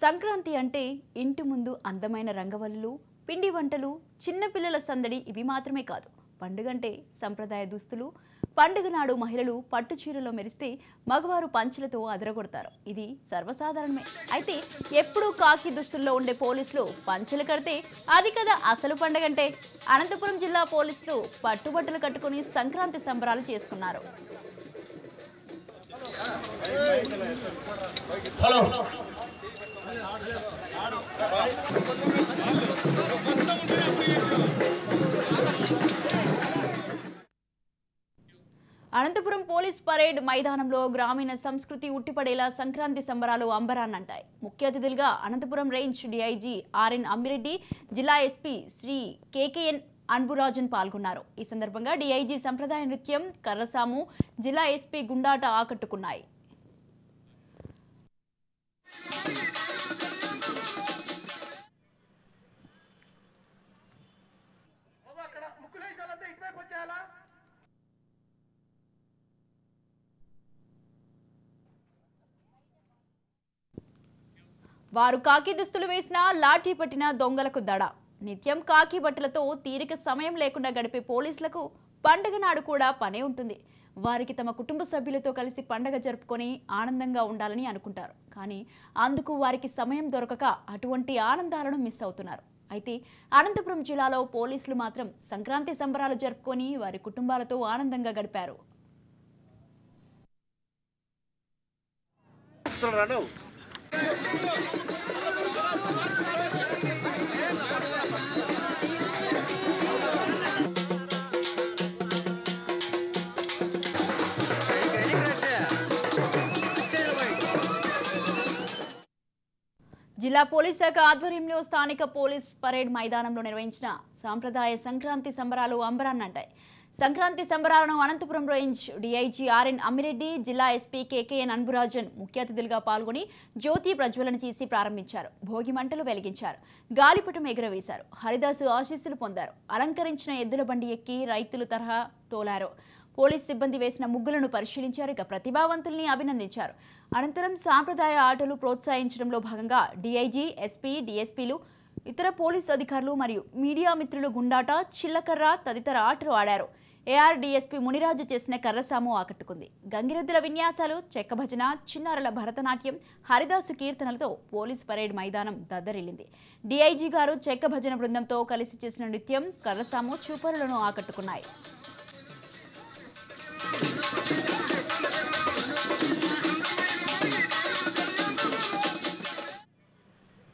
సంక్రాంతి అంటే ఇంటి ముందు అందమైన రంగవల్లులు, పిండి వంటలు, చిన్న పిల్లల సందడి ఇవి మాత్రమే కాదు. పండుగంటే సంప్రదాయ దుస్తులు. పండుగ నాడు మహిళలు పట్టు చీరలో మెరిస్తే మగవారు పంచెలతో అదరగొడతారు. ఇది సర్వసాధారణమే. అయితే ఎప్పుడూ కాకి దుస్తుల్లో ఉండే పోలీసులు పంచెలు కడితే అది కదా అసలు పండుగంటే. అనంతపురం జిల్లా పోలీసులు పట్టుబట్టలు కట్టుకుని సంక్రాంతి సంబరాలు చేసుకున్నారు. అనంతపురం పోలీస్ పరేడ్ మైదానంలో గ్రామీణ సంస్కృతి ఉట్టిపడేలా సంక్రాంతి సంబరాలు అంబరాన్నంటాయి. ముఖ్య అతిథులుగా Anantapuram range DIG RN Ammireddy, జిల్లా ఎస్పీ శ్రీ కేకేఎన్ అన్బురాజన్ పాల్గొన్నారు. ఈ సందర్భంగా డీఐజీ సంప్రదాయ నృత్యం, కర్రసాము, జిల్లా ఎస్పీ గుండాట ఆకట్టుకున్నాయి. వారు కాకి దుస్తులు వేసినా, లాఠీ పట్టిన దొంగలకు దడ. నిత్యం కాకి బట్టలతో తీరిక సమయం లేకుండా గడిపే పోలీసులకు పండుగ నాడు కూడా పనే ఉంటుంది. వారికి తమ కుటుంబ సభ్యులతో కలిసి పండుగ జరుపుకొని ఆనందంగా ఉండాలని అనుకుంటారు. కానీ అందుకు వారికి సమయం దొరకక అటువంటి ఆనందాలను మిస్ అవుతున్నారు. అయితే అనంతపురం జిల్లాలో పోలీసులు మాత్రం సంక్రాంతి సంబరాలు జరుపుకొని వారి కుటుంబాలతో ఆనందంగా గడిపారు. జిల్లా పోలీస్ శాఖ ఆధ్వర్యంలో స్థానిక పోలీస్ పరేడ్ మైదానంలో నిర్వహించిన సాంప్రదాయ సంక్రాంతి సంబరాలు అంబరాన్నంటాయి. సంక్రాంతి సంబరాలను Anantapur range DIG RN Ammireddy, జిల్లా ఎస్పీ కేకేఎన్ అన్బురాజన్ ముఖ్య అతిథులుగా పాల్గొని జ్యోతి ప్రజ్వలన చేసి ప్రారంభించారు. భోగి మంటలు వెలిగించారు, గాలిపటం ఎగురవేశారు, హరిదాసు ఆశీస్సులు పొందారు. అలంకరించిన ఎద్దుల బండి ఎక్కి రైతులు తరహా తోలారు. పోలీస్ సిబ్బంది వేసిన ముగ్గులను పరిశీలించారు. ఇక ప్రతిభావంతుల్ని అభినందించారు. అనంతరం సాంప్రదాయ ఆటలు ప్రోత్సహించడంలో భాగంగా డీఐజీ, ఎస్పీ, డీఎస్పీలు, ఇతర పోలీసు అధికారులు మరియు మీడియా మిత్రులు గుండాట, చిల్లకర్ర తదితర ఆటలు ఆడారు. ఏఆర్ డీఎస్పీ మునిరాజు చేసిన కర్రసాము ఆకట్టుకుంది. గంగిరెద్దుల విన్యాసాలు, చెక్క భజన, చిన్నారుల భరతనాట్యం, హరిదాసు కీర్తనలతో పోలీస్ పరేడ్ మైదానం దద్దరిల్లింది. డీఐజీ గారు చెక్క భజన బృందంతో కలిసి చేసిన నృత్యం, కర్రసాము చూపరులను ఆకట్టుకున్నాయి.